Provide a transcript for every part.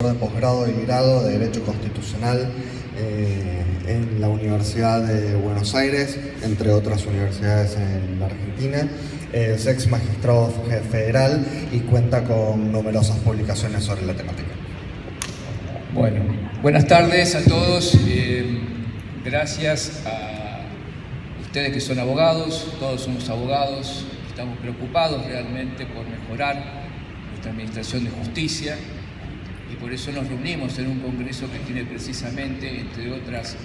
de posgrado y grado de Derecho Constitucional en la Universidad de Buenos Aires, entre otras universidades en la Argentina. Es ex magistrado federal y cuenta con numerosas publicaciones sobre la temática. Bueno, buenas tardes a todos. Gracias a ustedes que son abogados, todos somos abogados, estamos preocupados realmente por mejorar nuestra administración de justicia y por eso nos reunimos en un congreso que tiene precisamente, entre otras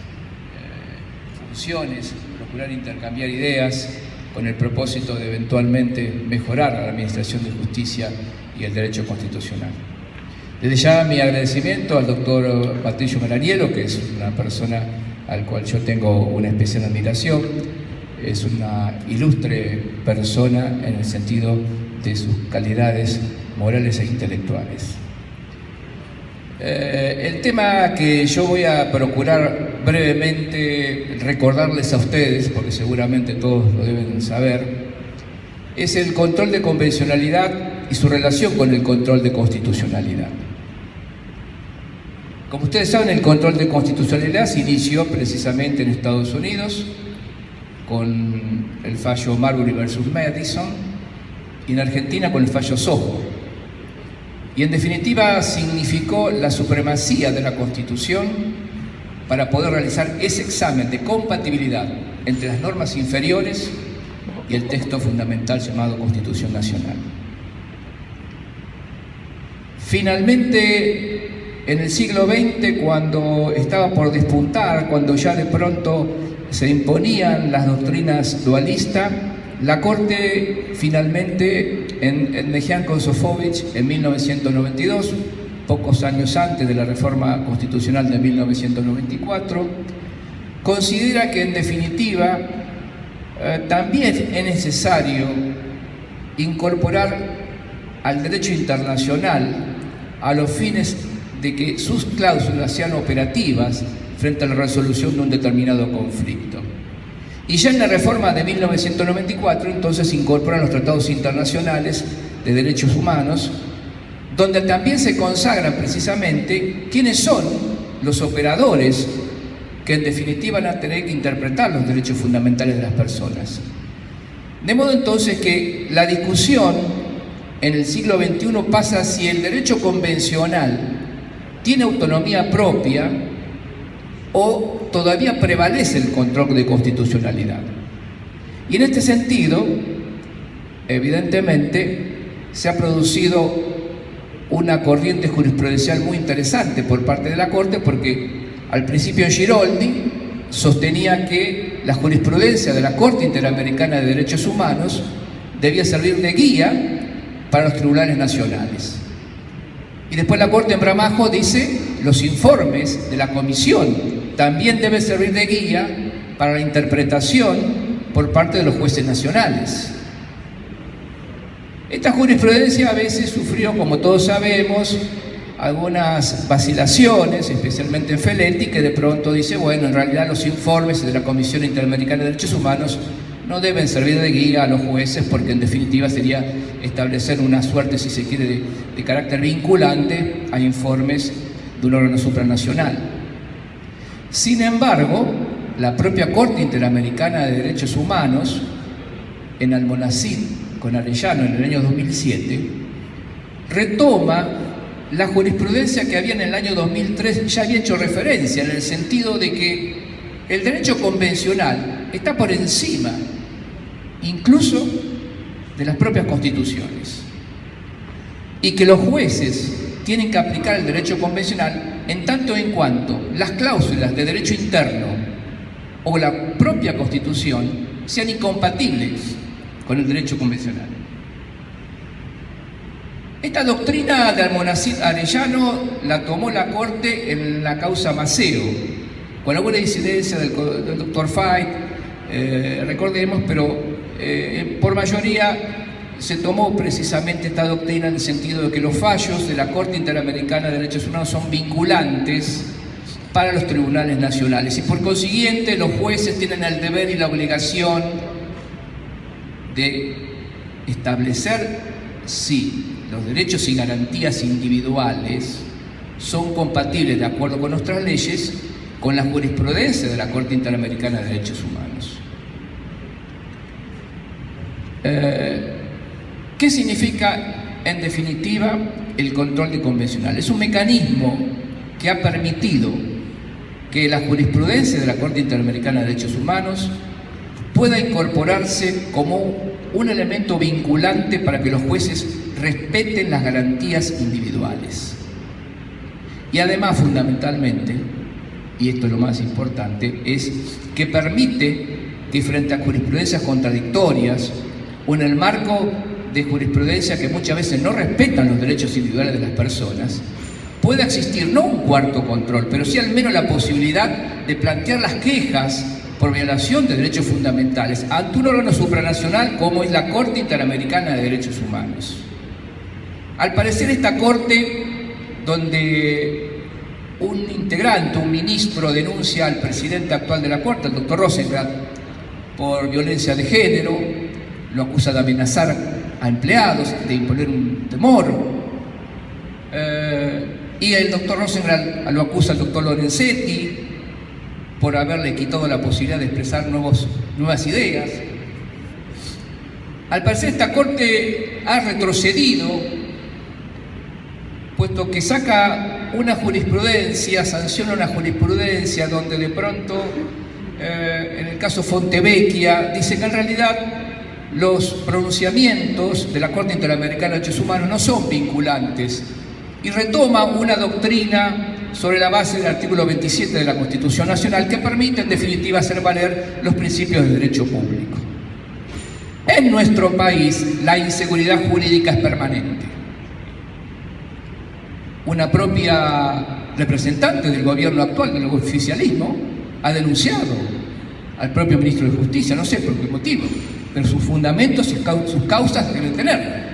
funciones, procurar intercambiar ideas con el propósito de eventualmente mejorar la administración de justicia y el derecho constitucional. Desde ya mi agradecimiento al doctor Patricio Melanielo, que es una persona al cual yo tengo una especial admiración, es una ilustre persona en el sentido de sus calidades morales e intelectuales. El tema que yo voy a procurar brevemente recordarles a ustedes, porque seguramente todos lo deben saber, es el control de convencionalidad y su relación con el control de constitucionalidad. Como ustedes saben, el control de constitucionalidad se inició precisamente en Estados Unidos con el fallo Marbury versus Madison y en Argentina con el fallo Sojo. Y en definitiva significó la supremacía de la Constitución para poder realizar ese examen de compatibilidad entre las normas inferiores y el texto fundamental llamado Constitución Nacional. Finalmente, en el siglo XX, cuando estaba por despuntar, cuando ya de pronto se imponían las doctrinas dualistas, la Corte finalmente, en Mejián con Sofovich, en 1992, pocos años antes de la reforma constitucional de 1994, considera que en definitiva también es necesario incorporar al derecho internacional a los fines de que sus cláusulas sean operativas frente a la resolución de un determinado conflicto. Y ya en la reforma de 1994, entonces, se incorporan los tratados internacionales de derechos humanos, donde también se consagran precisamente quiénes son los operadores que en definitiva van a tener que interpretar los derechos fundamentales de las personas. De modo entonces que la discusión en el siglo XXI pasa si el derecho convencional tiene autonomía propia o todavía prevalece el control de constitucionalidad. Y en este sentido, evidentemente, se ha producido una corriente jurisprudencial muy interesante por parte de la Corte, porque al principio Giroldi sostenía que la jurisprudencia de la Corte Interamericana de Derechos Humanos debía servir de guía para los tribunales nacionales. Y después la Corte en Bramajo dice los informes de la Comisión también deben servir de guía para la interpretación por parte de los jueces nacionales. Esta jurisprudencia a veces sufrió, como todos sabemos, algunas vacilaciones, especialmente en Feletti, que de pronto dice, bueno, en realidad los informes de la Comisión Interamericana de Derechos Humanos no deben servir de guía a los jueces, porque en definitiva sería establecer una suerte, si se quiere, de carácter vinculante a informes de un órgano supranacional. Sin embargo, la propia Corte Interamericana de Derechos Humanos, en Almonacid con Arellano en el año 2007, retoma la jurisprudencia que había en el año 2003, ya había hecho referencia, en el sentido de que el derecho convencional está por encima incluso de las propias constituciones, y que los jueces tienen que aplicar el derecho convencional en tanto en cuanto las cláusulas de derecho interno o la propia Constitución sean incompatibles con el derecho convencional. Esta doctrina de Almonacid Arellano la tomó la Corte en la causa Maceo, con alguna disidencia del doctor Fait, recordemos, pero por mayoría se tomó precisamente esta doctrina en el sentido de que los fallos de la Corte Interamericana de Derechos Humanos son vinculantes para los tribunales nacionales y por consiguiente los jueces tienen el deber y la obligación de establecer si los derechos y garantías individuales son compatibles, de acuerdo con nuestras leyes, con la jurisprudencia de la Corte Interamericana de Derechos Humanos. ¿Qué significa, en definitiva, el control de convencional? Es un mecanismo que ha permitido que la jurisprudencia de la Corte Interamericana de Derechos Humanos pueda incorporarse como un elemento vinculante para que los jueces respeten las garantías individuales. Y además, fundamentalmente, y esto es lo más importante, es que permite que frente a jurisprudencias contradictorias o en el marco de jurisprudencia que muchas veces no respetan los derechos individuales de las personas, pueda existir no un cuarto control, pero sí al menos la posibilidad de plantear las quejas por violación de derechos fundamentales ante un órgano supranacional como es la Corte Interamericana de Derechos Humanos. Al parecer, esta Corte, donde un integrante, un ministro, denuncia al presidente actual de la Corte, el doctor Rosengrad, por violencia de género, lo acusa de amenazar a empleados, de imponer un temor, y el doctor Rosengrad lo acusa al doctor Lorenzetti por haberle quitado la posibilidad de expresar nuevas ideas. Al parecer, esta Corte ha retrocedido, puesto que saca una jurisprudencia, sanciona una jurisprudencia donde de pronto, en el caso Fontevecchia, dice que en realidad los pronunciamientos de la Corte Interamericana de Derechos Humanos no son vinculantes, y retoma una doctrina sobre la base del artículo 27 de la Constitución Nacional que permite, en definitiva, hacer valer los principios de derecho público. En nuestro país, la inseguridad jurídica es permanente. Una propia representante del gobierno actual, del oficialismo, ha denunciado al propio ministro de Justicia, no sé por qué motivo, pero sus fundamentos, sus causas deben tener.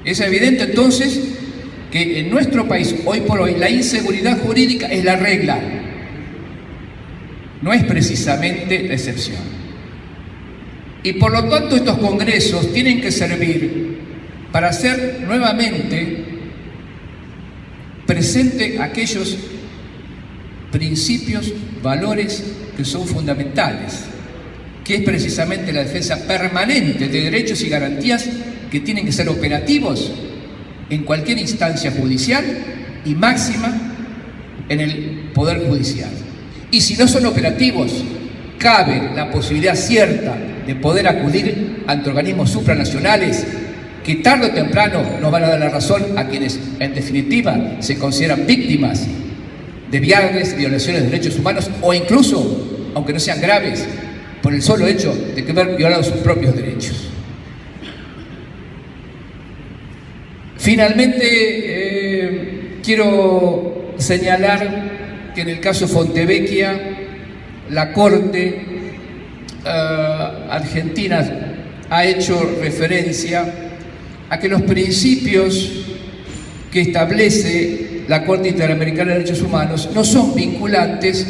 Es evidente entonces que en nuestro país, hoy por hoy, la inseguridad jurídica es la regla, no es precisamente la excepción. Y por lo tanto, estos congresos tienen que servir para hacer nuevamente presente aquellos principios, valores que son fundamentales, que es precisamente la defensa permanente de derechos y garantías que tienen que ser operativos en cualquier instancia judicial y máxima en el Poder Judicial. Y si no son operativos, cabe la posibilidad cierta de poder acudir ante organismos supranacionales que tarde o temprano nos van a dar la razón a quienes, en definitiva, se consideran víctimas de violaciones de derechos humanos o incluso, aunque no sean graves, por el solo hecho de haber violado sus propios derechos. Finalmente, quiero señalar que en el caso Fontevecchia, la Corte argentina ha hecho referencia a que los principios que establece la Corte Interamericana de Derechos Humanos no son vinculantes,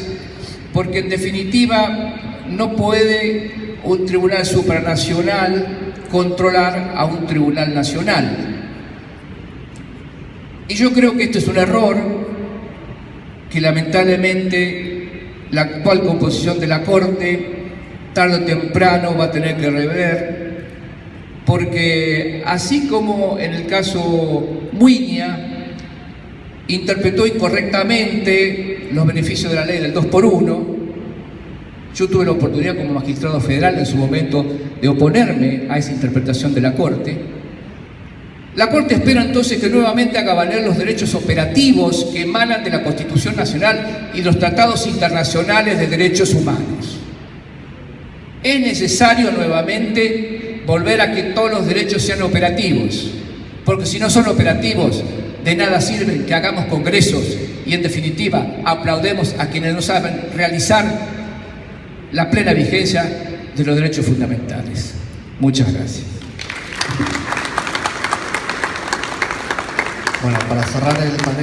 porque en definitiva no puede un tribunal supranacional controlar a un tribunal nacional. Y yo creo que esto es un error que lamentablemente la actual composición de la Corte tarde o temprano va a tener que rever, porque así como en el caso Muiña interpretó incorrectamente los beneficios de la ley del 2x1, yo tuve la oportunidad como magistrado federal en su momento de oponerme a esa interpretación de la Corte. La Corte espera entonces que nuevamente haga valer los derechos operativos que emanan de la Constitución Nacional y los tratados internacionales de derechos humanos. Es necesario nuevamente volver a que todos los derechos sean operativos, porque si no son operativos, de nada sirve que hagamos congresos y, en definitiva, aplaudemos a quienes no saben realizar la plena vigencia de los derechos fundamentales. Muchas gracias. Bueno, para cerrar el panel.